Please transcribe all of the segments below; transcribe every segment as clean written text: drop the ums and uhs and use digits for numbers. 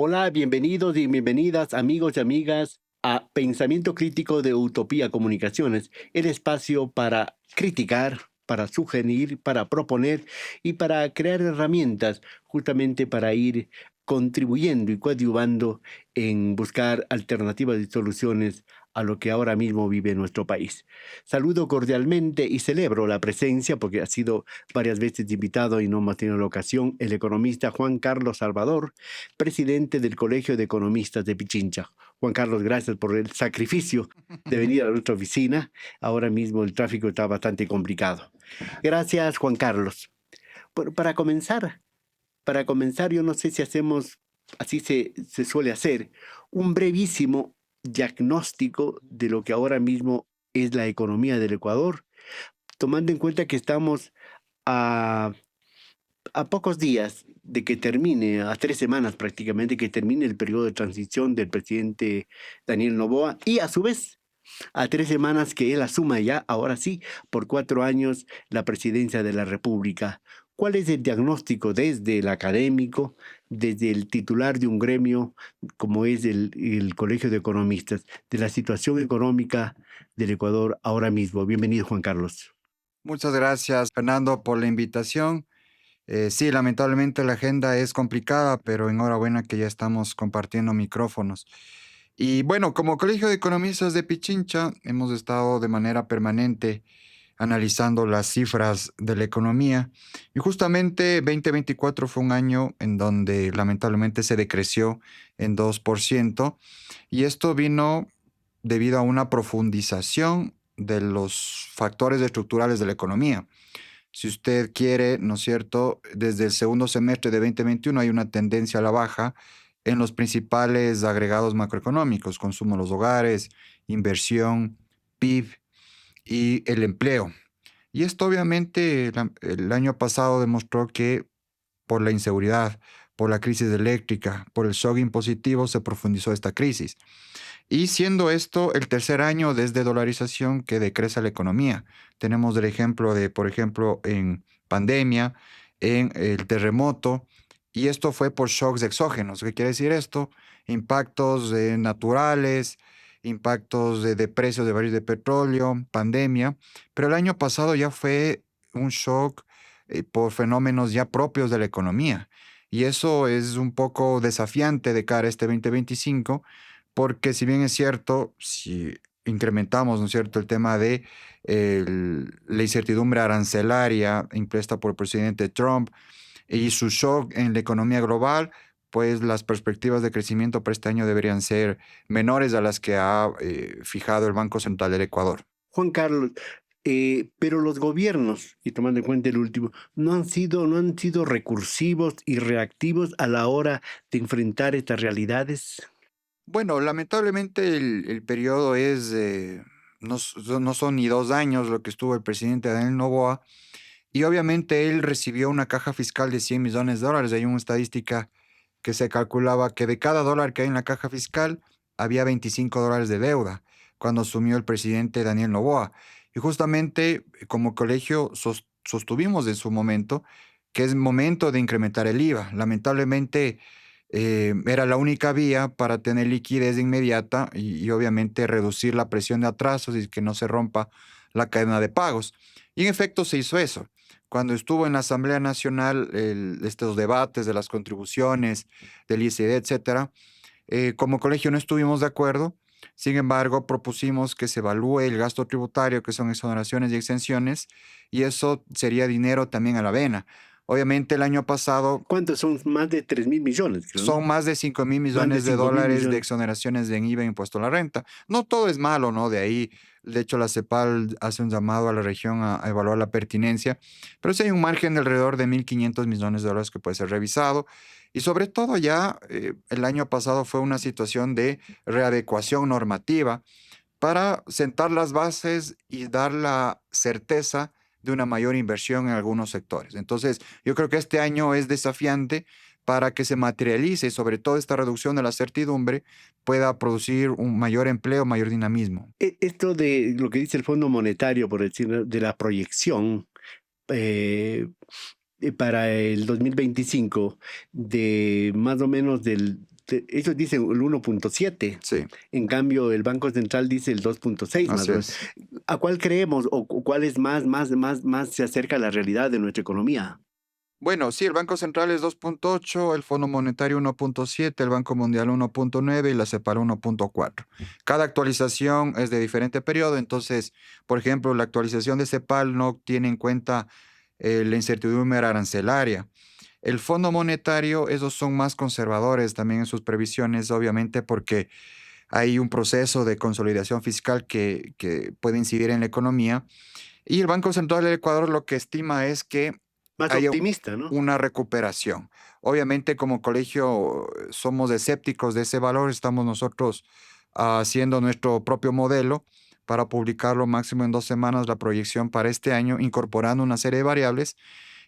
Hola, bienvenidos y bienvenidas amigos y amigas a Pensamiento Crítico de Utopía Comunicaciones, el espacio para criticar, para sugerir, para proponer y para crear herramientas justamente para ir contribuyendo y coadyuvando en buscar alternativas y soluciones a lo que ahora mismo vive nuestro país. Saludo cordialmente y celebro la presencia, porque ha sido varias veces invitado y no hemos tenido la ocasión, el economista Juan Carlos Salvador, presidente del Colegio de Economistas de Pichincha. Juan Carlos, gracias por el sacrificio de venir a nuestra oficina. Ahora mismo el tráfico está bastante complicado. Gracias, Juan Carlos. Bueno, para comenzar, yo no sé si hacemos, así se suele hacer, un brevísimo diagnóstico de lo que ahora mismo es la economía del Ecuador, tomando en cuenta que estamos a pocos días de que termine, a 3 semanas prácticamente, que termine el periodo de transición del presidente Daniel Noboa y a su vez a 3 semanas que él asuma ya, ahora sí, por 4 años la presidencia de la República. ¿Cuál es el diagnóstico desde el académico, desde el titular de un gremio como es el Colegio de Economistas, de la situación económica del Ecuador ahora mismo? Bienvenido, Juan Carlos. Muchas gracias, Fernando, por la invitación. Sí, lamentablemente la agenda es complicada, pero enhorabuena que ya estamos compartiendo micrófonos. Y bueno, como Colegio de Economistas de Pichincha, hemos estado de manera permanente analizando las cifras de la economía. Y justamente 2024 fue un año en donde lamentablemente se decreció en 2%. Y esto vino debido a una profundización de los factores estructurales de la economía. Si usted quiere, ¿no es cierto? Desde el segundo semestre de 2021 hay una tendencia a la baja en los principales agregados macroeconómicos: consumo de los hogares, inversión, PIB y el empleo. Y esto obviamente el año pasado demostró que por la inseguridad, por la crisis eléctrica, por el shock impositivo se profundizó esta crisis. Y siendo esto el tercer año desde dolarización que decrece la economía. Tenemos el ejemplo de, por ejemplo, en pandemia, en el terremoto, y esto fue por shocks exógenos. ¿Qué quiere decir esto? Impactos naturales, impactos de precios de barriles de petróleo, pandemia, pero el año pasado ya fue un shock por fenómenos ya propios de la economía. Y eso es un poco desafiante de cara a este 2025, porque si bien es cierto, si incrementamos, ¿no es cierto?, el tema de la incertidumbre arancelaria impuesta por el presidente Trump y su shock en la economía global, pues las perspectivas de crecimiento para este año deberían ser menores a las que ha fijado el Banco Central del Ecuador. Juan Carlos, pero los gobiernos, y tomando en cuenta el último, no han sido recursivos y reactivos a la hora de enfrentar estas realidades. Bueno, lamentablemente el periodo es, no son ni 2 años lo que estuvo el presidente Daniel Noboa. Y obviamente él recibió una caja fiscal de $100 millones. Hay una estadística que se calculaba que de cada dólar que hay en la caja fiscal había $25 de deuda cuando asumió el presidente Daniel Noboa. Y justamente como colegio sostuvimos en su momento que es momento de incrementar el IVA. Lamentablemente era la única vía para tener liquidez inmediata y obviamente reducir la presión de atrasos y que no se rompa la cadena de pagos. Y en efecto se hizo eso. Cuando estuvo en la Asamblea Nacional, estos debates de las contribuciones, del ICD, etcétera, como colegio no estuvimos de acuerdo. Sin embargo, propusimos que se evalúe el gasto tributario, que son exoneraciones y exenciones, y eso sería dinero también a la vena. Obviamente, el año pasado ¿Cuántos son? Más de 3.000 millones, creo, ¿no? son más de 5 mil Más de millones de 5.000 dólares de millones. exoneraciones en IVA e impuesto a la renta. No todo es malo, ¿no? De ahí, de hecho, la CEPAL hace un llamado a la región a evaluar la pertinencia, pero sí hay un margen de alrededor de 1.500 millones de dólares que puede ser revisado. Y sobre todo ya el año pasado fue una situación de readecuación normativa para sentar las bases y dar la certeza de una mayor inversión en algunos sectores. Entonces, yo creo que este año es desafiante para que se materialice y sobre todo esta reducción de la certidumbre pueda producir un mayor empleo, mayor dinamismo. Esto de lo que dice el Fondo Monetario, por decir, de la proyección para el 2025, de más o menos del ellos dicen el 1.7. Sí, En cambio, el Banco Central dice el 2.6 más así o menos. es. ¿A cuál creemos o cuál es más se acerca a la realidad de nuestra economía? Bueno, sí, el Banco Central es 2.8, el Fondo Monetario 1.7, el Banco Mundial 1.9 y la CEPAL 1.4. Cada actualización es de diferente periodo, entonces, por ejemplo, la actualización de CEPAL no tiene en cuenta la incertidumbre arancelaria. El Fondo Monetario, esos son más conservadores también en sus previsiones, obviamente, porque hay un proceso de consolidación fiscal que puede incidir en la economía. Y el Banco Central del Ecuador lo que estima es que Más haya optimista, ¿no? una recuperación. Obviamente, como colegio, somos escépticos de ese valor, estamos nosotros haciendo nuestro propio modelo para publicarlo máximo en 2 semanas, la proyección para este año, incorporando una serie de variables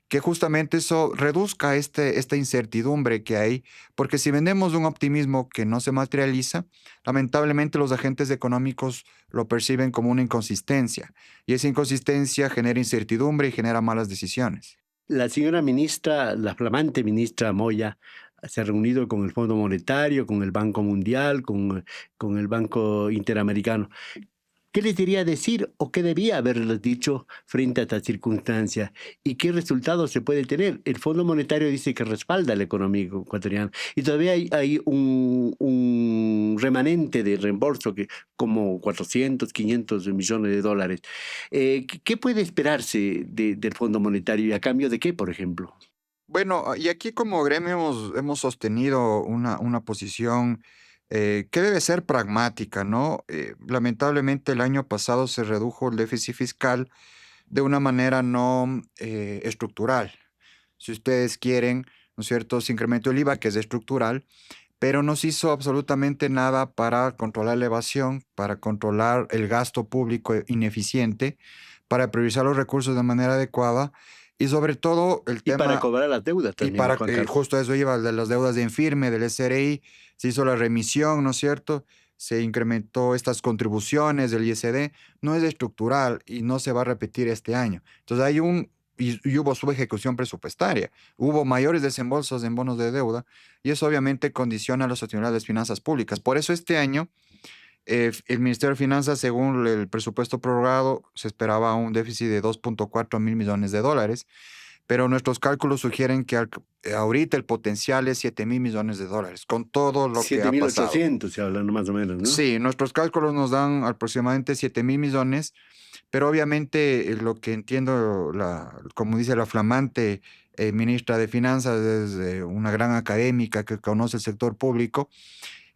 que justamente eso reduzca esta incertidumbre que hay, porque si vendemos un optimismo que no se materializa, lamentablemente los agentes económicos lo perciben como una inconsistencia, y esa inconsistencia genera incertidumbre y genera malas decisiones. La señora ministra, la flamante ministra Moya, se ha reunido con el Fondo Monetario, con el Banco Mundial, con el Banco Interamericano. ¿Qué les diría decir o qué debía haberles dicho frente a esta circunstancia? ¿Y qué resultados se puede tener? El Fondo Monetario dice que respalda la economía ecuatoriana y todavía hay un remanente de reembolso que como 400, 500 millones de dólares. ¿Qué puede esperarse del Fondo Monetario y a cambio de qué, por ejemplo? Bueno, y aquí como gremio hemos sostenido una posición que debe ser pragmática, ¿no? Lamentablemente el año pasado se redujo el déficit fiscal de una manera no estructural. Si ustedes quieren, ¿no es cierto?, se incrementó el IVA, que es estructural, pero no se hizo absolutamente nada para controlar la evasión, para controlar el gasto público ineficiente, para priorizar los recursos de manera adecuada y sobre todo el Y para tema, cobrar las deudas y también, para Juan Carlos. justo eso iba, de las deudas de infirme, del SRI, se hizo la remisión, ¿no es cierto? Se incrementó estas contribuciones del ISD, no es estructural y no se va a repetir este año. Entonces y hubo subejecución presupuestaria, hubo mayores desembolsos en bonos de deuda y eso obviamente condiciona la sostenibilidad de las finanzas públicas. Por eso este año el Ministerio de Finanzas, según el presupuesto prorrogado, se esperaba un déficit de 2.4 mil millones de dólares, pero nuestros cálculos sugieren que ahorita el potencial es 7.000 millones de dólares, con todo lo que Siete ha mil pasado. ochocientos se habla, ¿no? Más o menos, ¿no? Sí, nuestros cálculos nos dan aproximadamente 7.000 millones, pero obviamente lo que entiendo, como dice la flamante ministra de Finanzas, es una gran académica que conoce el sector público.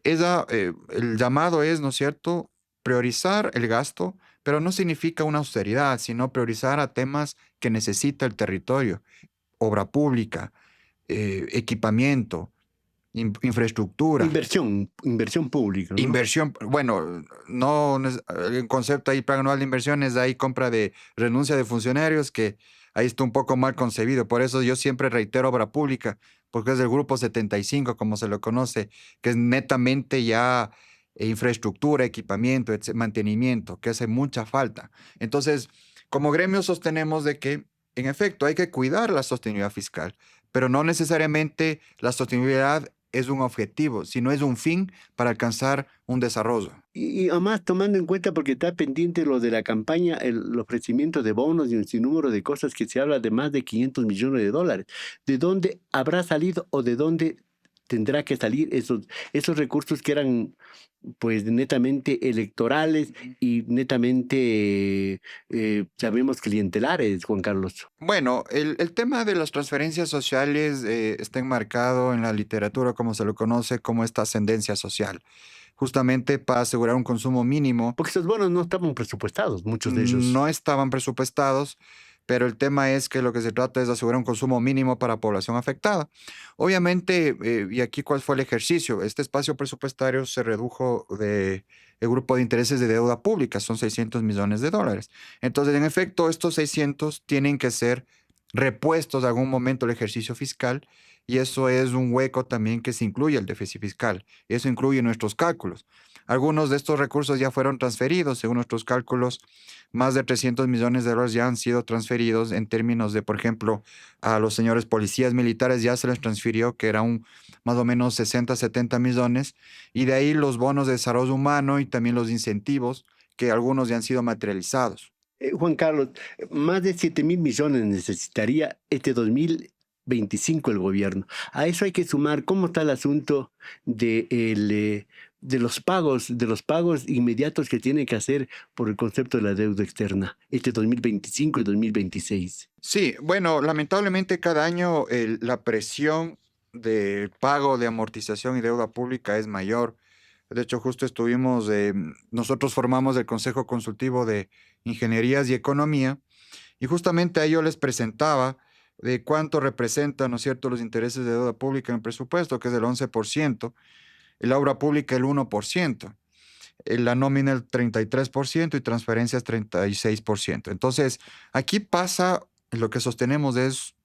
El llamado es, ¿no es cierto?, priorizar el gasto, pero no significa una austeridad, sino priorizar a temas que necesita el territorio: obra pública, equipamiento, infraestructura. Inversión pública, ¿no? Inversión, bueno, no, el concepto ahí, plan anual de inversiones, ahí compra de renuncia de funcionarios, que ahí está un poco mal concebido. Por eso yo siempre reitero obra pública, porque es del grupo 75, como se lo conoce, que es netamente ya infraestructura, equipamiento, mantenimiento, que hace mucha falta. Entonces, como gremio sostenemos de que, en efecto, hay que cuidar la sostenibilidad fiscal, pero no necesariamente la sostenibilidad es un objetivo, sino es un fin para alcanzar un desarrollo. Y además tomando en cuenta, porque está pendiente lo de la campaña, el ofrecimiento de bonos y un sinnúmero de cosas que se habla de más de 500 millones de dólares. ¿De dónde habrá salido o de dónde tendrá que salir esos recursos que eran pues netamente electorales y netamente, sabemos, clientelares, Juan Carlos? Bueno, el tema de las transferencias sociales está enmarcado en la literatura, como se lo conoce, como esta ascendencia social, justamente para asegurar un consumo mínimo. Porque esos bonos no estaban presupuestados, muchos de ellos. No estaban presupuestados, pero el tema es que lo que se trata es de asegurar un consumo mínimo para población afectada. Obviamente, y aquí cuál fue el ejercicio, este espacio presupuestario se redujo de el grupo de intereses de deuda pública, son 600 millones de dólares. Entonces, en efecto, estos 600 tienen que ser repuestos en algún momento el ejercicio fiscal y eso es un hueco también que se incluye el déficit fiscal. Y eso incluye nuestros cálculos. Algunos de estos recursos ya fueron transferidos, según nuestros cálculos, más de $300 millones ya han sido transferidos en términos de, por ejemplo, a los señores policías militares ya se les transfirió, que era un más o menos 60, 70 millones, y de ahí los bonos de desarrollo humano y también los incentivos, que algunos ya han sido materializados. Juan Carlos, más de 7.000 millones necesitaría este 2025 el gobierno. A eso hay que sumar cómo está el asunto de los pagos inmediatos que tiene que hacer por el concepto de la deuda externa, este 2025 y 2026. Sí, bueno, lamentablemente cada año la presión de pago de amortización y deuda pública es mayor. De hecho, justo nosotros formamos el Consejo Consultivo de Ingenierías y Economía, y justamente ahí yo les presentaba de cuánto representan, ¿no es cierto?, los intereses de deuda pública en el presupuesto, que es el 11%, la obra pública el 1%, la nómina el 33% y transferencias 36%. Entonces, aquí pasa, lo que sostenemos es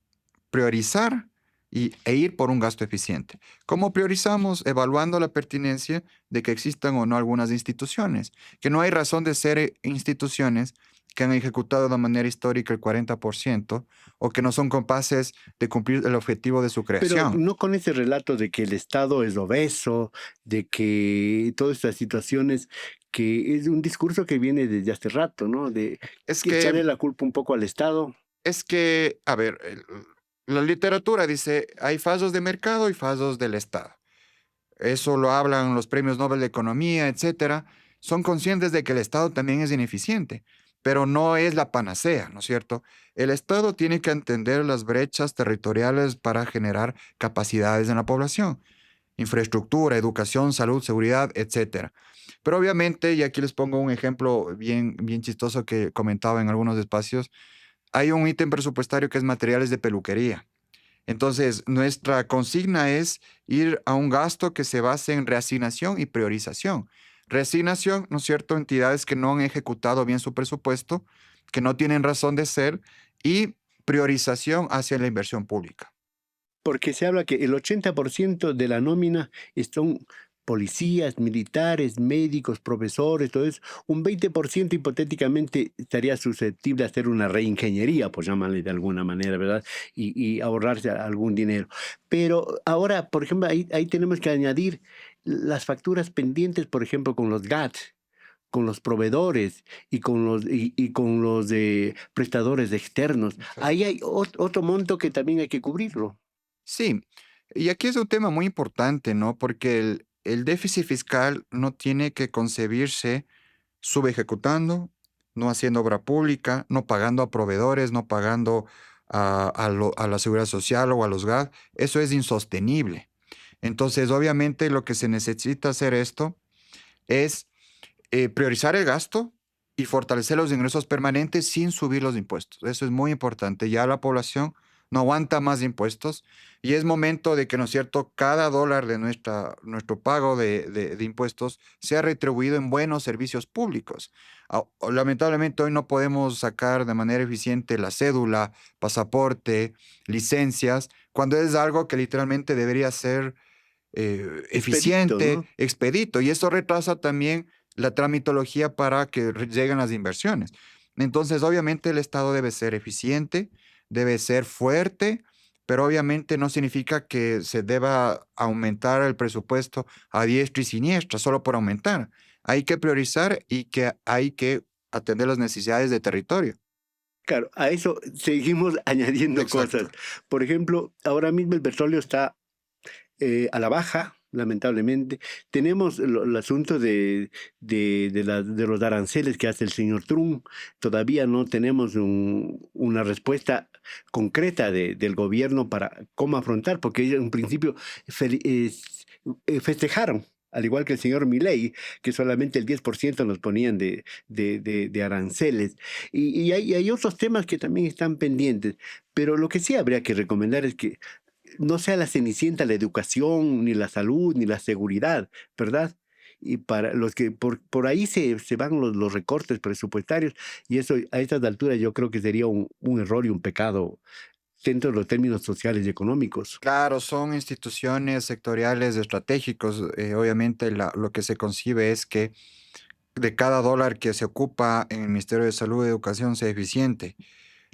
priorizar e ir por un gasto eficiente. ¿Cómo priorizamos? Evaluando la pertinencia de que existan o no algunas instituciones, que no hay razón de ser instituciones que han ejecutado de manera histórica el 40% o que no son capaces de cumplir el objetivo de su Pero creación. no con ese relato de que el Estado es obeso, de que todas estas situaciones, que es un discurso que viene desde hace rato, ¿no? De Es que que, echarle la culpa un poco al Estado. a ver, la literatura dice, hay fallos de mercado y fallos del Estado. Eso lo hablan los premios Nobel de Economía, etcétera. Son conscientes de que el Estado también es ineficiente, pero no es la panacea, ¿no es cierto? El Estado tiene que entender las brechas territoriales para generar capacidades en la población, infraestructura, educación, salud, seguridad, etcétera. Pero obviamente, y aquí les pongo un ejemplo bien, bien chistoso que comentaba en algunos espacios, hay un ítem presupuestario que es materiales de peluquería. Entonces, nuestra consigna es ir a un gasto que se base en reasignación y priorización. Reasignación, ¿no es cierto?, entidades que no han ejecutado bien su presupuesto, que no tienen razón de ser, y priorización hacia la inversión pública. Porque se habla que el 80% de la nómina son policías, militares, médicos, profesores, todo eso. Un 20% hipotéticamente estaría susceptible a hacer una reingeniería, por llamarle de alguna manera, ¿verdad? Y ahorrarse algún dinero. Pero ahora, por ejemplo, ahí tenemos que añadir las facturas pendientes, por ejemplo, con los GAT, con los proveedores y con los prestadores externos. Ahí hay otro monto que también hay que cubrirlo. Sí, y aquí es un tema muy importante, ¿no? Porque el déficit fiscal no tiene que concebirse subejecutando, no haciendo obra pública, no pagando a proveedores, no pagando a la seguridad social o a los GAD. Eso es insostenible. Entonces, obviamente, lo que se necesita hacer esto es priorizar el gasto y fortalecer los ingresos permanentes sin subir los impuestos. Eso es muy importante. Ya la población no aguanta más impuestos y es momento de que, ¿no es cierto?, cada dólar de nuestro pago de impuestos sea retribuido en buenos servicios públicos. Lamentablemente hoy no podemos sacar de manera eficiente la cédula, pasaporte, licencias, cuando es algo que literalmente debería ser Expedito, eficiente, ¿no? expedito, y eso retrasa también la tramitología para que lleguen las inversiones. Entonces, obviamente el Estado debe ser eficiente, debe ser fuerte, pero obviamente no significa que se deba aumentar el presupuesto a diestra y siniestra solo por aumentar. Hay que priorizar y que hay que atender las necesidades de territorio. Claro, a eso seguimos añadiendo Exacto. cosas. Por ejemplo, ahora mismo el petróleo está a la baja, lamentablemente. Tenemos el asunto de los aranceles que hace el señor Trump. Todavía no tenemos una respuesta concreta del gobierno para cómo afrontar, porque ellos en principio festejaron. Al igual que el señor Milei, que solamente el 10% nos ponían de aranceles. Y hay otros temas que también están pendientes. Pero lo que sí habría que recomendar es que no sea la cenicienta la educación, ni la salud, ni la seguridad, ¿verdad? Y para los que por ahí se van los recortes presupuestarios, y eso a estas alturas yo creo que sería un error y un pecado dentro de los términos sociales y económicos. Claro, son instituciones sectoriales estratégicos. Obviamente lo que se concibe es que de cada dólar que se ocupa en el Ministerio de Salud y Educación sea eficiente.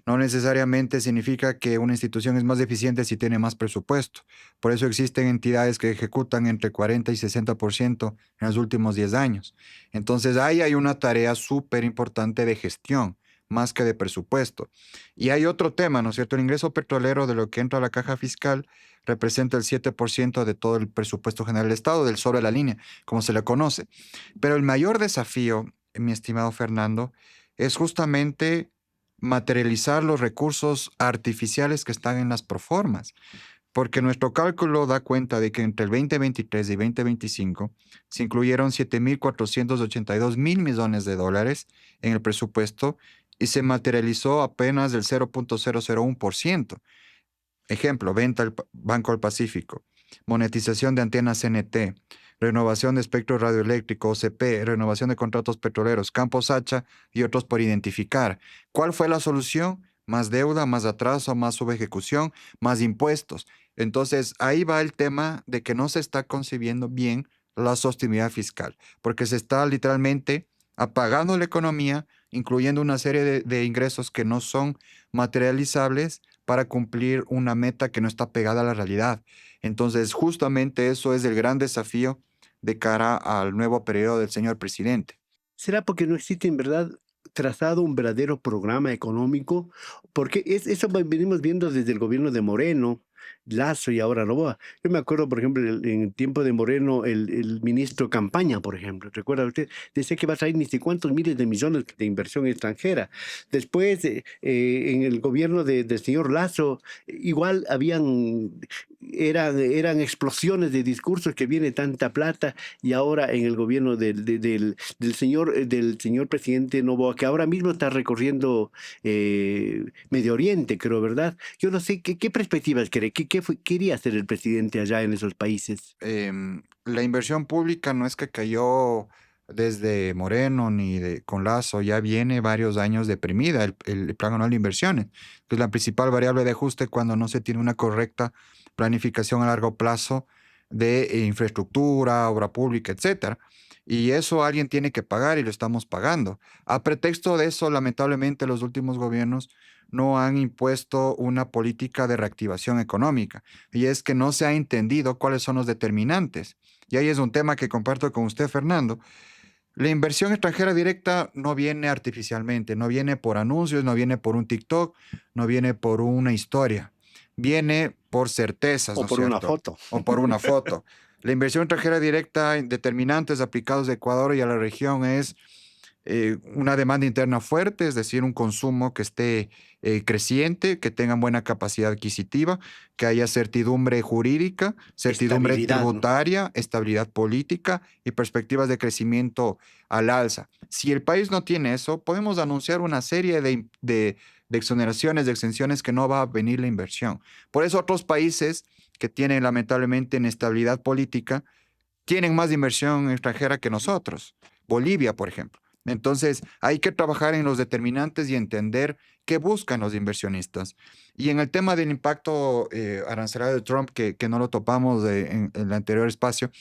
No necesariamente significa que una institución es más eficiente si tiene más presupuesto. Por eso existen entidades que ejecutan entre 40 y 60% en los últimos 10 años. Entonces ahí hay una tarea súper importante de gestión, más que de presupuesto. Y hay otro tema, ¿no es cierto? El ingreso petrolero de lo que entra a la caja fiscal representa el 7% de todo el presupuesto general del Estado, del sobre la línea, como se le conoce. Pero el mayor desafío, mi estimado Fernando, es justamente materializar los recursos artificiales que están en las proformas, porque nuestro cálculo da cuenta de que entre el 2023 y 2025 se incluyeron 7.482 mil millones de dólares en el presupuesto y se materializó apenas del 0.001%. Ejemplo, venta al Banco del Pacífico, monetización de antenas CNT, renovación de espectro radioeléctrico, OCP, renovación de contratos petroleros, campos hacha y otros por identificar. ¿Cuál fue la solución? Más deuda, más atraso, más subejecución, más impuestos. Entonces, ahí va el tema de que no se está concibiendo bien la sostenibilidad fiscal, porque se está literalmente apagando la economía, incluyendo una serie de ingresos que no son materializables para cumplir una meta que no está pegada a la realidad. Entonces, justamente eso es el gran desafío de cara al nuevo periodo del señor presidente. ¿Será porque no existe en verdad trazado un verdadero programa económico? Porque eso venimos viendo desde el gobierno de Moreno, Lazo y ahora Noboa. Yo me acuerdo, por ejemplo, en el tiempo de Moreno, el ministro Campaña, por ejemplo, ¿recuerda usted? Decía que va a traer ni sé cuántos miles de millones de inversión extranjera. Después, en el gobierno del señor Lazo, igual eran explosiones de discursos que viene tanta plata y ahora en el gobierno del señor presidente Noboa, que ahora mismo está recorriendo Medio Oriente, creo, ¿verdad? Yo no sé qué perspectivas quiere, quería hacer el presidente allá en esos países. La inversión pública no es que cayó desde Moreno ni con Lazo, ya viene varios años deprimida el Plan Anual de Inversiones, que es la principal variable de ajuste cuando no se tiene una correcta planificación a largo plazo de infraestructura, obra pública, etcétera. Y eso alguien tiene que pagar y lo estamos pagando. A pretexto de eso, lamentablemente, los últimos gobiernos no han impuesto una política de reactivación económica, y es que no se ha entendido cuáles son los determinantes. Y ahí es un tema que comparto con usted, Fernando. La inversión extranjera directa no viene artificialmente, no viene por anuncios, no viene por un TikTok, no viene por una historia, viene por certezas, O ¿no es por una cierto? foto. O por una foto. La inversión extranjera directa en determinantes aplicados a Ecuador y a la región es una demanda interna fuerte, es decir, un consumo que esté creciente, que tengan buena capacidad adquisitiva, que haya certidumbre jurídica, certidumbre Estabilidad, ¿no? tributaria, estabilidad política y perspectivas de crecimiento al alza. Si el país no tiene eso, podemos anunciar una serie de exoneraciones, de exenciones que no va a venir la inversión. Por eso otros países que tienen lamentablemente inestabilidad política tienen más inversión extranjera que nosotros. Bolivia, por ejemplo. Entonces, hay que trabajar en los determinantes y entender qué buscan los inversionistas. Y en el tema del impacto arancelario de Trump, que no lo topamos en el anterior espacio,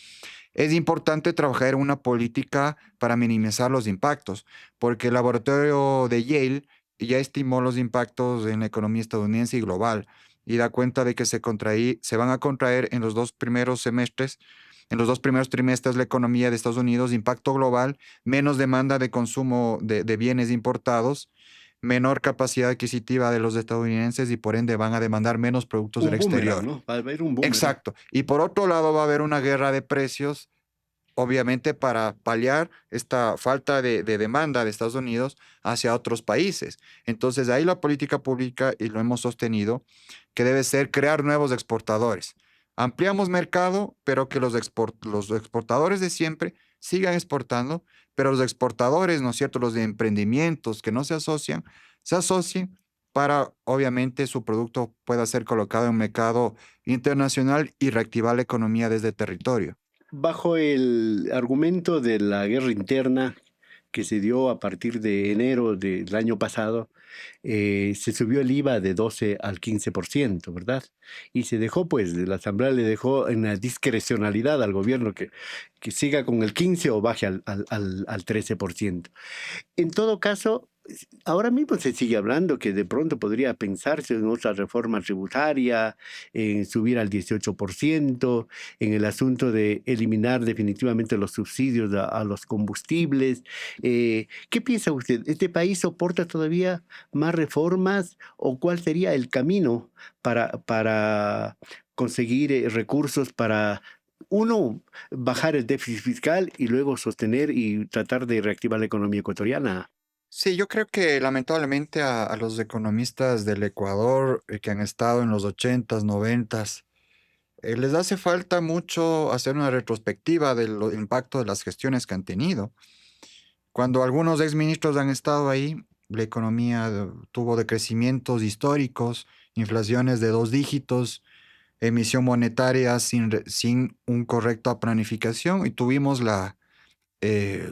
es importante trabajar en una política para minimizar los impactos, porque el laboratorio de Yale ya estimó los impactos en la economía estadounidense y global y da cuenta de que se van a contraer en los dos primeros semestres, en los dos primeros trimestres la economía de Estados Unidos, impacto global, menos demanda de consumo de bienes importados, menor capacidad adquisitiva de los estadounidenses y por ende van a demandar menos productos del Un boomerang, exterior. ¿no? Va a haber un boomerang. Exacto. Y por otro lado va a haber una guerra de precios, obviamente para paliar esta falta de demanda de Estados Unidos hacia otros países. Entonces, ahí la política pública, y lo hemos sostenido, que debe ser crear nuevos exportadores. Ampliamos mercado, pero que los exportadores de siempre sigan exportando, pero los exportadores, ¿no es cierto?, los de emprendimientos que no se asocien para, obviamente, su producto pueda ser colocado en un mercado internacional y reactivar la economía desde el territorio. Bajo el argumento de la guerra interna, que se dio a partir de enero del año pasado, se subió el IVA de 12 al 15%, ¿verdad? Y se dejó, pues, la Asamblea le dejó en la discrecionalidad al gobierno que siga con el 15 o baje al 13%. En todo caso, ahora mismo se sigue hablando que de pronto podría pensarse en otra reforma tributaria, en subir al 18%, en el asunto de eliminar definitivamente los subsidios a los combustibles. ¿Qué piensa usted? ¿Este país soporta todavía más reformas o cuál sería el camino para conseguir recursos para... Uno, bajar el déficit fiscal y luego sostener y tratar de reactivar la economía ecuatoriana. Sí, yo creo que lamentablemente a los economistas del Ecuador que han estado en los 80s, 90s, les hace falta mucho hacer una retrospectiva del impacto de las gestiones que han tenido. Cuando algunos exministros han estado ahí, la economía tuvo decrecimientos históricos, inflaciones de 2 dígitos, emisión monetaria sin un correcta planificación y tuvimos eh,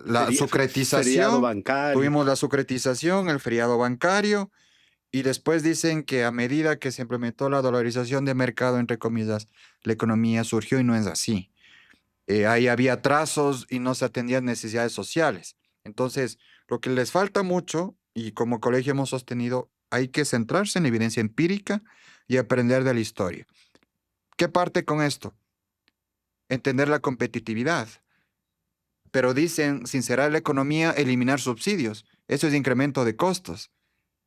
la Feriado sucretización, bancario. el feriado bancario, y después dicen que a medida que se implementó la dolarización de mercado, entre comillas, la economía surgió y no es así. Ahí había trazos y no se atendían necesidades sociales. Entonces, lo que les falta mucho, y como colegio hemos sostenido, hay que centrarse en la evidencia empírica y aprender de la historia. ¿Qué parte con esto? Entender la competitividad. Pero dicen, sincerar la economía, eliminar subsidios. Eso es incremento de costos.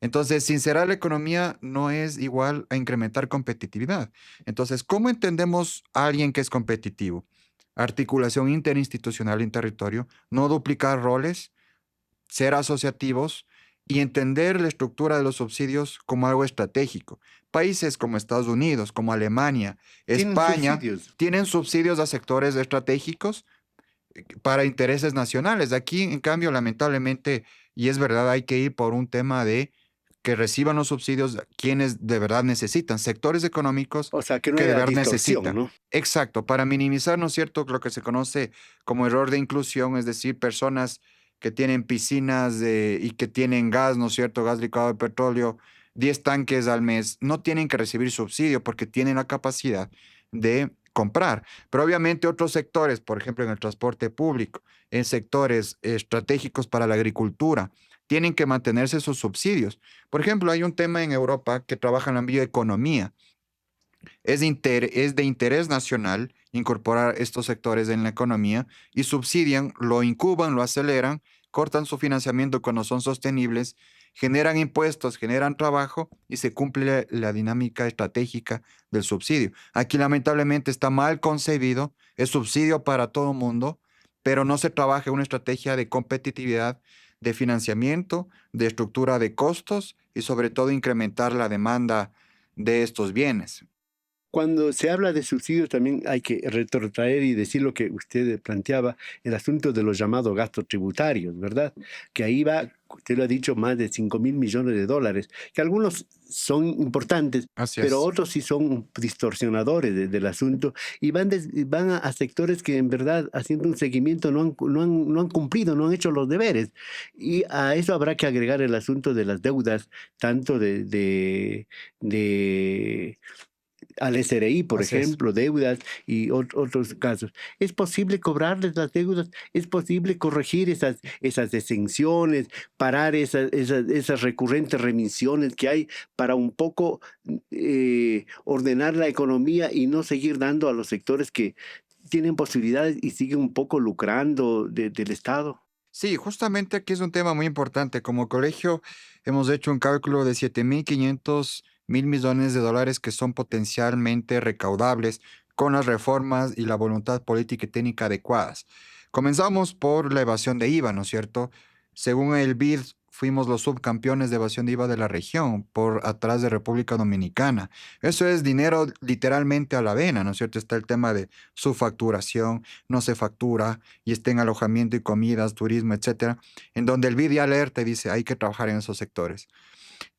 Entonces, sincerar la economía no es igual a incrementar competitividad. Entonces, ¿cómo entendemos a alguien que es competitivo? Articulación interinstitucional en territorio, no duplicar roles, ser asociativos y entender la estructura de los subsidios como algo estratégico. Países como Estados Unidos, como Alemania, Tienen España, subsidios. tienen subsidios a sectores estratégicos para intereses nacionales. Aquí, en cambio, lamentablemente, y es verdad, hay que ir por un tema de que reciban los subsidios quienes de verdad necesitan, sectores económicos O sea, que no que de haya verdad distorsión, necesitan. ¿no? Exacto, para minimizar, ¿no es cierto?, lo que se conoce como error de inclusión, es decir, personas que tienen piscinas y que tienen gas, ¿no es cierto?, gas licuado de petróleo, 10 tanques al mes, no tienen que recibir subsidio porque tienen la capacidad de comprar. Pero obviamente otros sectores, por ejemplo, en el transporte público, en sectores estratégicos para la agricultura, tienen que mantenerse esos subsidios. Por ejemplo, hay un tema en Europa que trabaja en la bioeconomía. Es de interés nacional incorporar estos sectores en la economía y subsidian, lo incuban, lo aceleran, cortan su financiamiento cuando son sostenibles, generan impuestos, generan trabajo y se cumple la dinámica estratégica del subsidio. Aquí lamentablemente está mal concebido, es subsidio para todo el mundo, pero no se trabaja en una estrategia de competitividad, de financiamiento, de estructura de costos y sobre todo incrementar la demanda de estos bienes. Cuando se habla de subsidios también hay que retrotraer y decir lo que usted planteaba, el asunto de los llamados gastos tributarios, ¿verdad? Que ahí va, usted lo ha dicho, más de 5.000 millones de dólares, que algunos son importantes, Así pero es. otros sí son distorsionadores del asunto y van a sectores que en verdad, haciendo un seguimiento, no han cumplido, no han hecho los deberes. Y a eso habrá que agregar el asunto de las deudas, tanto de al SRI, por Así es. ejemplo, deudas y otros casos. ¿Es posible cobrarles las deudas? ¿Es posible corregir esas exenciones, parar esas recurrentes remisiones que hay para un poco ordenar la economía y no seguir dando a los sectores que tienen posibilidades y siguen un poco lucrando del Estado? Sí, justamente aquí es un tema muy importante. Como colegio hemos hecho un cálculo de 7.500.000 millones de dólares que son potencialmente recaudables con las reformas y la voluntad política y técnica adecuadas. Comenzamos por la evasión de IVA, ¿no es cierto? Según el BID, fuimos los subcampeones de evasión de IVA de la región, por atrás de República Dominicana. Eso es dinero literalmente a la vena, ¿no es cierto? Está el tema de su facturación, no se factura y está en alojamiento y comidas, turismo, etcétera, en donde el BID ya alerta y dice hay que trabajar en esos sectores.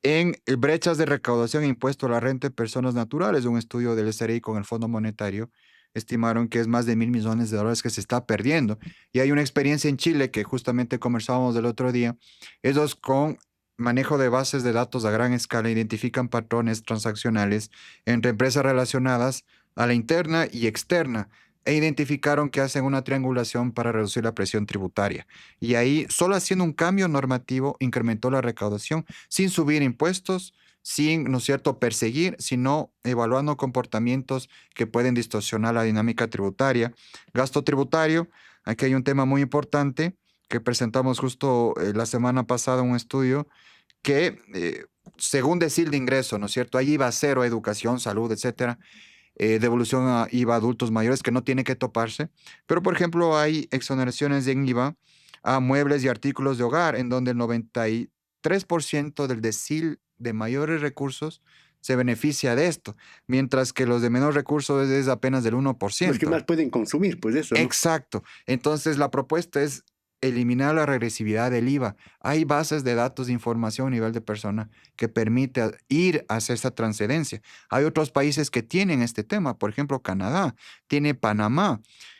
En brechas de recaudación e impuesto a la renta de personas naturales, un estudio del SRI con el Fondo Monetario estimaron que es más de $1.000 millones que se está perdiendo. Y hay una experiencia en Chile que justamente conversábamos del otro día. Ellos con manejo de bases de datos a gran escala identifican patrones transaccionales entre empresas relacionadas a la interna y externa e identificaron que hacen una triangulación para reducir la presión tributaria. Y ahí, solo haciendo un cambio normativo, incrementó la recaudación sin subir impuestos, sin, ¿no es cierto?, perseguir, sino evaluando comportamientos que pueden distorsionar la dinámica tributaria. Gasto tributario, aquí hay un tema muy importante que presentamos justo la semana pasada, un estudio que, según decil de ingreso, ¿no es cierto?, ahí IVA cero, educación, salud, etcétera, devolución a IVA a adultos mayores que no tiene que toparse, pero por ejemplo hay exoneraciones en IVA a muebles y artículos de hogar, en donde el 93% del decil de mayores recursos se beneficia de esto, mientras que los de menor recursos es apenas del Los que 1%. más pueden consumir, pues eso, ¿no? Exacto. Entonces, la propuesta es eliminar la regresividad del IVA. Hay bases de datos de información a nivel de persona que permite ir hacia esa transcedencia. Hay otros países que tienen este tema, por ejemplo, Canadá, tiene Panamá.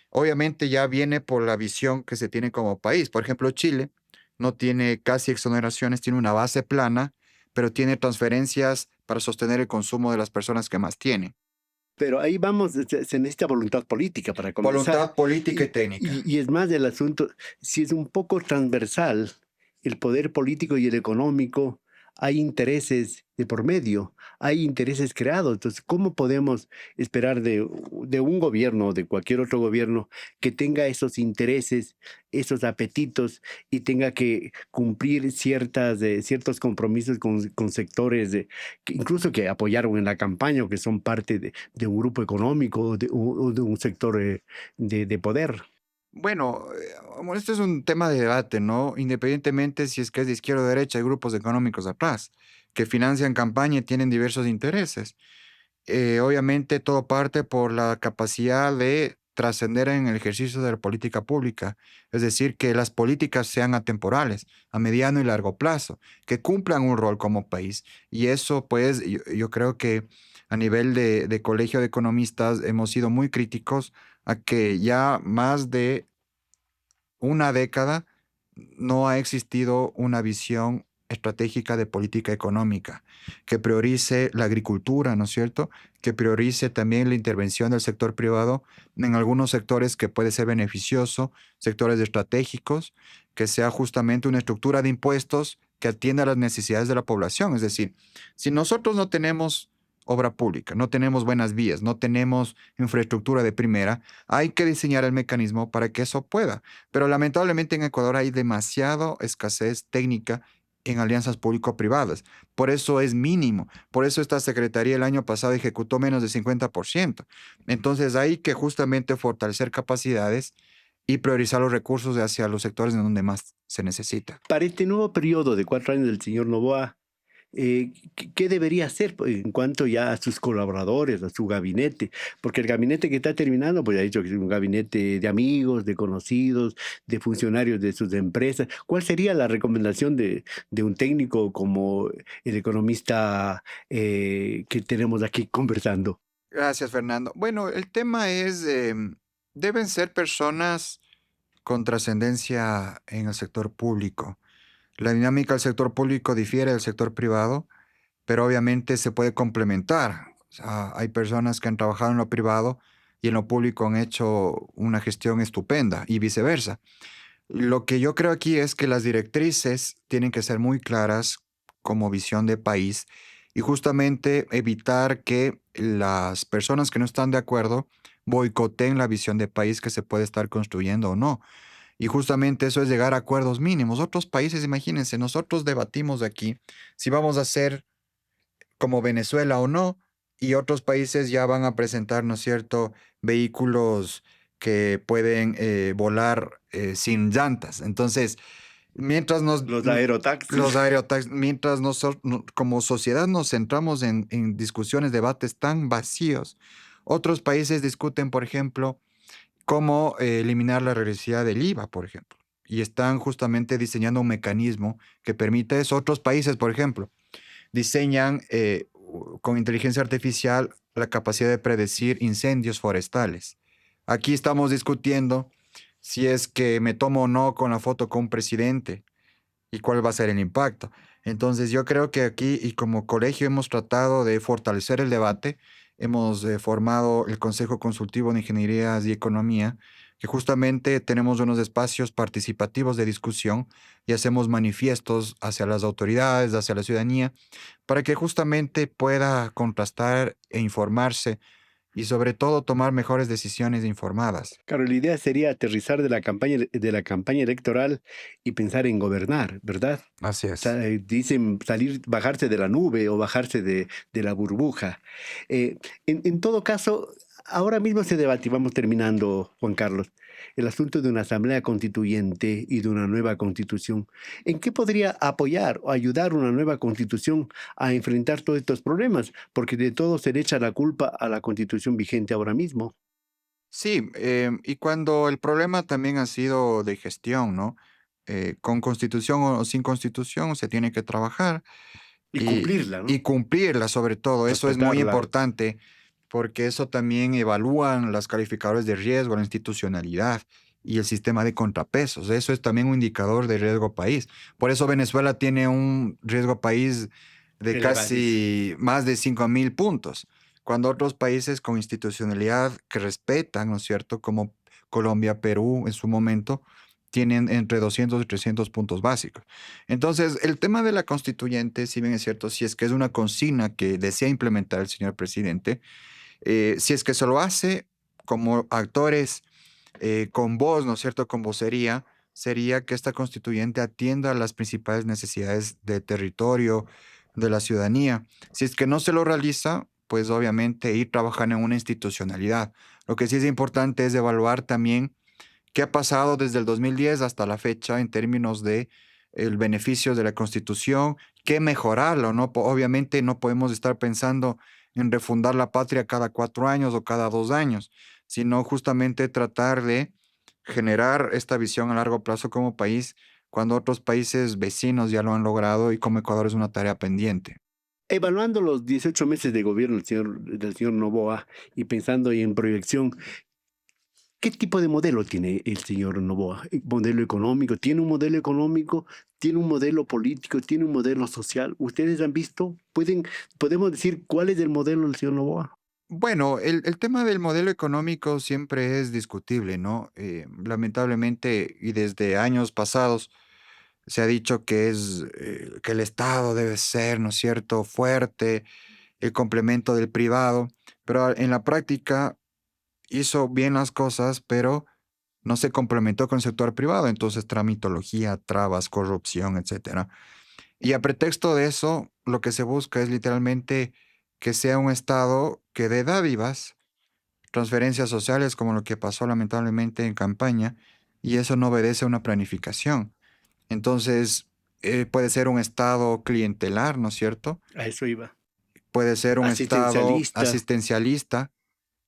Obviamente ya viene por la visión que se tiene como país. Por ejemplo, Chile no tiene casi exoneraciones, tiene una base plana, pero tiene transferencias para sostener el consumo de las personas que más tienen. Pero ahí vamos, se necesita voluntad política para comenzar. Voluntad política y Y, técnica. y es más del asunto, si es un poco transversal, el poder político y el económico, hay intereses de por medio, hay intereses creados. Entonces, ¿cómo podemos esperar de un gobierno o de cualquier otro gobierno que tenga esos intereses, esos apetitos y tenga que cumplir ciertos compromisos con sectores incluso que apoyaron en la campaña o que son parte de un grupo económico o de un sector de poder? Bueno, bueno, este es un tema de debate, ¿no? Independientemente si es que es de izquierda o derecha, hay grupos económicos atrás que financian campaña y tienen diversos intereses. Obviamente todo parte por la capacidad de trascender en el ejercicio de la política pública, es decir, que las políticas sean atemporales, a mediano y largo plazo, que cumplan un rol como país. Y eso, pues, yo creo que a nivel de colegio de economistas hemos sido muy críticos a que ya más de una década no ha existido una visión estratégica de política económica que priorice la agricultura, ¿no es cierto? Que priorice también la intervención del sector privado en algunos sectores que puede ser beneficioso, sectores estratégicos, que sea justamente una estructura de impuestos que atienda a las necesidades de la población. Es decir, si nosotros no tenemos obra pública, no tenemos buenas vías, no tenemos infraestructura de primera, hay que diseñar el mecanismo para que eso pueda. Pero lamentablemente en Ecuador hay demasiada escasez técnica en alianzas público-privadas. Por eso es mínimo. Por eso esta secretaría el año pasado ejecutó menos del 50%. Entonces hay que justamente fortalecer capacidades y priorizar los recursos hacia los sectores en donde más se necesita. Para este nuevo periodo de 4 años del señor Novoa, ¿qué debería hacer pues, en cuanto ya a sus colaboradores, a su gabinete? Porque el gabinete que está terminando, pues ha dicho que es un gabinete de amigos, de conocidos, de funcionarios de sus empresas. ¿Cuál sería la recomendación de un técnico como el economista que tenemos aquí conversando? Gracias, Fernando. Bueno, el tema es, deben ser personas con trascendencia en el sector público. La dinámica del sector público difiere del sector privado, pero obviamente se puede complementar. O sea, hay personas que han trabajado en lo privado y en lo público han hecho una gestión estupenda y viceversa. Lo que yo creo aquí es que las directrices tienen que ser muy claras como visión de país y justamente evitar que las personas que no están de acuerdo boicoteen la visión de país que se puede estar construyendo o no. Y justamente eso es llegar a acuerdos mínimos. Otros países, imagínense, nosotros debatimos aquí si vamos a hacer como Venezuela o no, y otros países ya van a presentar, ¿no es cierto?, vehículos que pueden volar sin llantas. Entonces, mientras Los aerotaxis. los aerotaxis, mientras como sociedad nos centramos en discusiones, debates tan vacíos, otros países discuten, por ejemplo, cómo eliminar la regresividad del IVA, por ejemplo. Y están justamente diseñando un mecanismo que permite eso. Otros países, por ejemplo, diseñan con inteligencia artificial la capacidad de predecir incendios forestales. Aquí estamos discutiendo si es que me tomo o no con la foto con un presidente y cuál va a ser el impacto. Entonces yo creo que aquí y como colegio hemos tratado de fortalecer el debate, hemos formado el Consejo Consultivo de Ingenierías y Economía, que justamente tenemos unos espacios participativos de discusión y hacemos manifiestos hacia las autoridades, hacia la ciudadanía, para que justamente pueda contrastar e informarse y sobre todo tomar mejores decisiones informadas. Claro, la idea sería aterrizar de la campaña electoral y pensar en gobernar, ¿verdad? Así es. Dicen salir, bajarse de la nube o bajarse de la burbuja. Eh, en todo caso, ahora mismo se debate, y vamos terminando, Juan Carlos, el asunto de una asamblea constituyente y de una nueva constitución. ¿En qué podría apoyar o ayudar una nueva constitución a enfrentar todos estos problemas? Porque de todo se le echa la culpa a la constitución vigente ahora mismo. Sí, y cuando el problema también ha sido de gestión, ¿no? Con constitución o sin constitución se tiene que trabajar Y cumplirla, y ¿no? cumplirla sobre todo. Eso es muy Respetarla. importante porque eso también evalúan las calificadores de riesgo, la institucionalidad y el sistema de contrapesos. Eso es también un indicador de riesgo país. Por eso Venezuela tiene un riesgo país de Elevadísimo. casi más de 5.000 puntos, cuando otros países con institucionalidad que respetan, ¿no es cierto? Como Colombia, Perú en su momento, tienen entre 200 y 300 puntos básicos. Entonces, el tema de la constituyente, si bien es cierto, si es que es una consigna que desea implementar el señor presidente, si es que se lo hace como actores con voz, ¿no es cierto?, con vocería, sería que esta constituyente atienda a las principales necesidades del territorio, de la ciudadanía. Si es que no se lo realiza, pues obviamente ir trabajando en una institucionalidad. Lo que sí es importante es evaluar también qué ha pasado desde el 2010 hasta la fecha en términos de el beneficio de la Constitución, qué mejorarlo, ¿no? Obviamente no podemos estar pensando en refundar la patria cada 4 años o cada 2 años, sino justamente tratar de generar esta visión a largo plazo como país cuando otros países vecinos ya lo han logrado y como Ecuador es una tarea pendiente. Evaluando los 18 meses de gobierno del señor Noboa y pensando en proyección, ¿qué tipo de modelo tiene el señor Noboa? ¿Modelo económico? ¿Tiene un modelo económico? ¿Tiene un modelo político? ¿Tiene un modelo social? ¿Ustedes han visto? ¿Podemos decir cuál es el modelo del señor Noboa? Bueno, el tema del modelo económico siempre es discutible, ¿no? Lamentablemente, y desde años pasados, se ha dicho que que el Estado debe ser, ¿no es cierto?, fuerte, el complemento del privado, pero en la práctica hizo bien las cosas, pero no se complementó con el sector privado, entonces tramitología, trabas, corrupción, etcétera. Y a pretexto de eso, lo que se busca es literalmente que sea un Estado que dé dádivas, transferencias sociales, como lo que pasó lamentablemente en campaña, y eso no obedece a una planificación. Entonces, puede ser un Estado clientelar, ¿no es cierto? A eso iba. Puede ser un Estado Asistencialista. asistencialista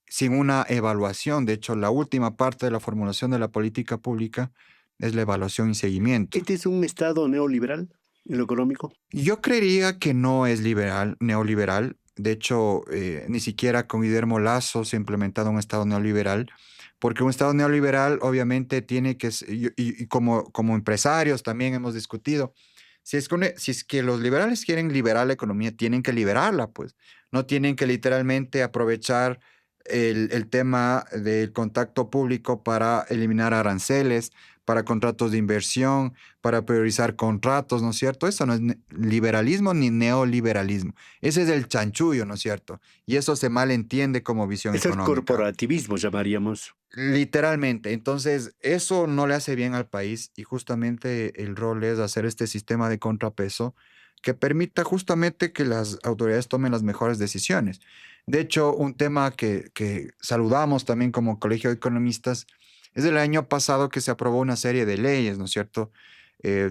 sin una evaluación. De hecho, la última parte de la formulación de la política pública es la evaluación y seguimiento. ¿Este es un Estado neoliberal en lo económico? Yo creería que no es liberal, neoliberal. De hecho, ni siquiera con Guillermo Lasso se ha implementado un Estado neoliberal, porque un Estado neoliberal obviamente tiene que, y como empresarios también hemos discutido, si es que los liberales quieren liberar la economía, tienen que liberarla, pues. No tienen que literalmente aprovechar el tema del contacto público para eliminar aranceles, para contratos de inversión, para priorizar contratos, ¿no es cierto? Eso no es liberalismo ni neoliberalismo. Ese es el chanchullo, ¿no es cierto? Y eso se malentiende como visión Eso es económica. corporativismo, llamaríamos. Literalmente. Entonces, eso no le hace bien al país y justamente el rol es hacer este sistema de contrapeso que permita justamente que las autoridades tomen las mejores decisiones. De hecho, un tema que saludamos también como Colegio de Economistas es el año pasado que se aprobó una serie de leyes, ¿no es cierto?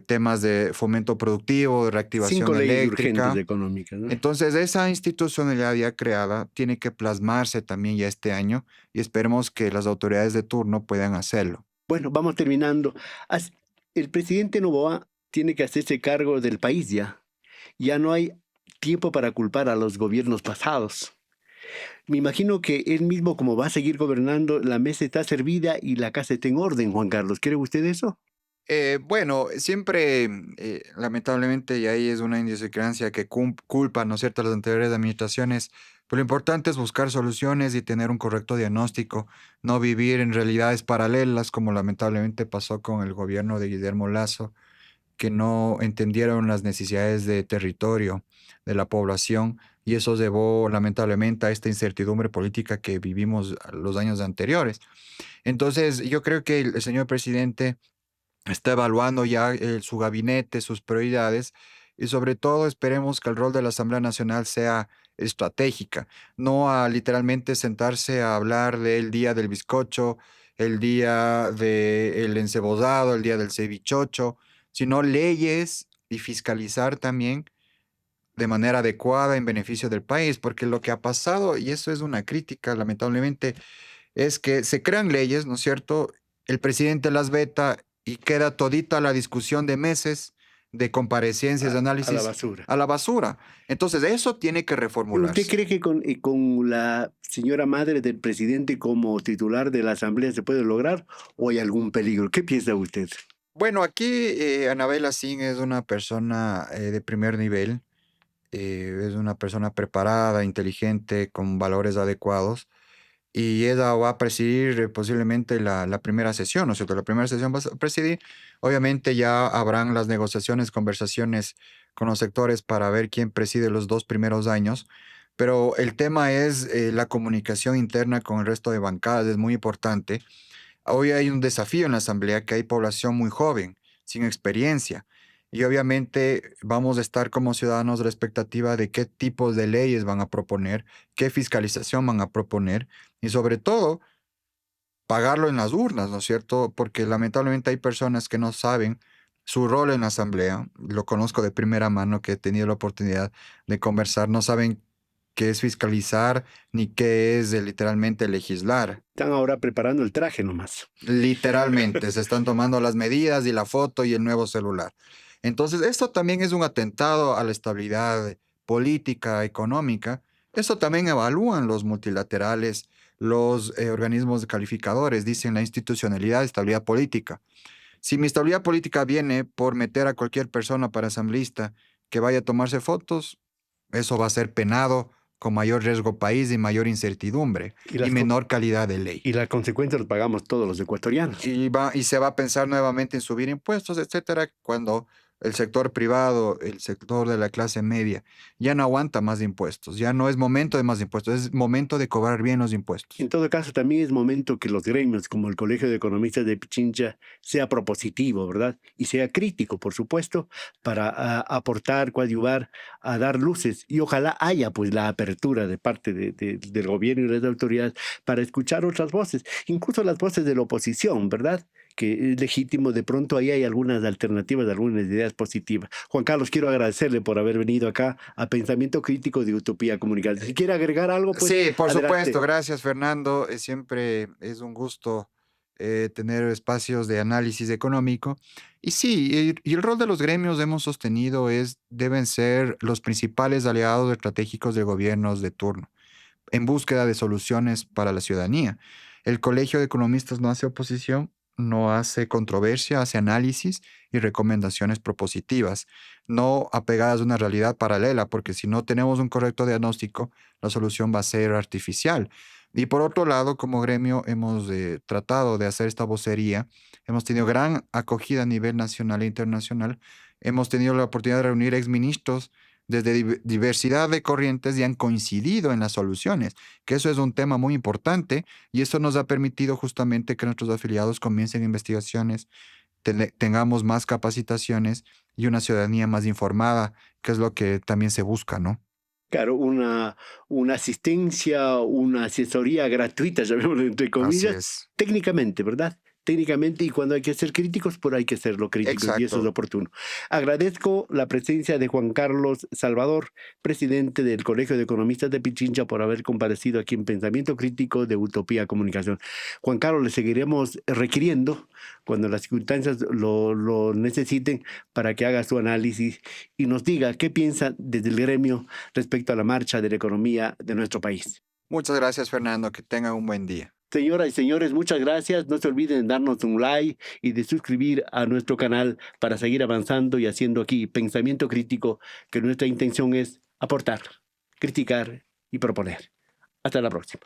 Temas de fomento productivo, de reactivación 5 leyes urgentes eléctrica. económicas, ¿no? Entonces, esa institucionalidad ya creada tiene que plasmarse también ya este año y esperemos que las autoridades de turno puedan hacerlo. Bueno, vamos terminando. As- El presidente Noboa tiene que hacerse cargo del país ya. Ya no hay tiempo para culpar a los gobiernos pasados. Me imagino que él mismo, como va a seguir gobernando, la mesa está servida y la casa está en orden, Juan Carlos. ¿Cree usted eso? Bueno, siempre, lamentablemente, y ahí es una idiosincrasia que culpa, ¿no es cierto?, a las anteriores administraciones, pero lo importante es buscar soluciones y tener un correcto diagnóstico, no vivir en realidades paralelas, como lamentablemente pasó con el gobierno de Guillermo Lasso, que no entendieron las necesidades de territorio de la población y eso llevó lamentablemente a esta incertidumbre política que vivimos los años anteriores. Entonces, yo creo que el señor presidente está evaluando ya su gabinete, sus prioridades y sobre todo esperemos que el rol de la Asamblea Nacional sea estratégica, no a literalmente sentarse a hablar del día del bizcocho, el día del encebozado, el día del cevichocho, sino leyes y fiscalizar también de manera adecuada en beneficio del país, porque lo que ha pasado, y eso es una crítica, lamentablemente, es que se crean leyes, ¿no es cierto? El presidente las veta y queda todita la discusión de meses de comparecencias, de A la análisis basura. a la basura. Entonces, eso tiene que ¿Usted reformularse. cree que con la señora madre del presidente como titular de la Asamblea se puede lograr o hay algún peligro? ¿Qué piensa usted? Bueno, aquí Anabela Singh es una persona de primer nivel, es una persona preparada, inteligente, con valores adecuados. Y ella va a presidir posiblemente la primera sesión, ¿no es cierto? La primera sesión va a presidir. Obviamente ya habrán las negociaciones, conversaciones con los sectores para ver quién preside los 2 primeros años, pero el tema es la comunicación interna con el resto de bancadas, es muy importante. Hoy hay un desafío en la Asamblea que hay población muy joven, sin experiencia. Y obviamente vamos a estar como ciudadanos a la expectativa de qué tipos de leyes van a proponer, qué fiscalización van a proponer y sobre todo pagarlo en las urnas, ¿no es cierto? Porque lamentablemente hay personas que no saben su rol en la Asamblea. Lo conozco de primera mano que he tenido la oportunidad de conversar. No saben qué es fiscalizar ni qué es literalmente legislar. Están ahora preparando el traje nomás. Literalmente, se están tomando las medidas y la foto y el nuevo celular. Entonces, esto también es un atentado a la estabilidad política, económica. Esto también evalúan los multilaterales, los organismos calificadores, dicen la institucionalidad, estabilidad política. Si mi estabilidad política viene por meter a cualquier persona para asambleísta que vaya a tomarse fotos, eso va a ser penado con mayor riesgo país y mayor incertidumbre Y y las, co- menor calidad de ley y las consecuencias las pagamos todos los ecuatorianos. y se va a pensar nuevamente en subir impuestos, etcétera, cuando el sector privado, el sector de la clase media, ya no aguanta más impuestos, ya no es momento de más impuestos, es momento de cobrar bien los En impuestos. todo caso, también es momento que los gremios, como el Colegio de Economistas de Pichincha, sea propositivo, ¿verdad? Y sea crítico, por supuesto, para aportar, coadyuvar, a dar luces. Y ojalá haya, pues, la apertura de parte del gobierno y de las autoridades para escuchar otras voces, incluso las voces de la oposición, ¿verdad? Que es legítimo, de pronto ahí hay algunas alternativas, algunas ideas positivas. Juan Carlos, quiero agradecerle por haber venido acá a Pensamiento Crítico de Utopía Comunicación. Si quiere agregar algo, pues Sí, por supuesto, adelante. gracias Fernando. Siempre es un gusto tener espacios de análisis económico. Y sí, y el rol de los gremios hemos sostenido deben ser los principales aliados estratégicos de gobiernos de turno en búsqueda de soluciones para la ciudadanía. El Colegio de Economistas no hace oposición, no hace controversia, hace análisis y recomendaciones propositivas, no apegadas a una realidad paralela, porque si no tenemos un correcto diagnóstico, la solución va a ser artificial. Y por otro lado, como gremio, hemos tratado de hacer esta vocería, hemos tenido gran acogida a nivel nacional e internacional, hemos tenido la oportunidad de reunir exministros desde diversidad de corrientes y han coincidido en las soluciones, que eso es un tema muy importante y eso nos ha permitido justamente que nuestros afiliados comiencen investigaciones, tengamos más capacitaciones y una ciudadanía más informada, que es lo que también se busca, ¿no? Claro, una asistencia, una asesoría gratuita, llamémoslo entre Así comillas, es. técnicamente, ¿verdad? técnicamente, y cuando hay que ser críticos, pues hay que serlo críticos, y eso es Exacto. oportuno. Agradezco la presencia de Juan Carlos Salvador, presidente del Colegio de Economistas de Pichincha, por haber comparecido aquí en Pensamiento Crítico de Utopía Comunicación. Juan Carlos, le seguiremos requiriendo cuando las circunstancias lo necesiten para que haga su análisis y nos diga qué piensa desde el gremio respecto a la marcha de la economía de nuestro país. Muchas gracias, Fernando. Que tengan un buen día. Señoras y señores, muchas gracias. No se olviden de darnos un like y de suscribir a nuestro canal para seguir avanzando y haciendo aquí pensamiento crítico, que nuestra intención es aportar, criticar y proponer. Hasta la próxima.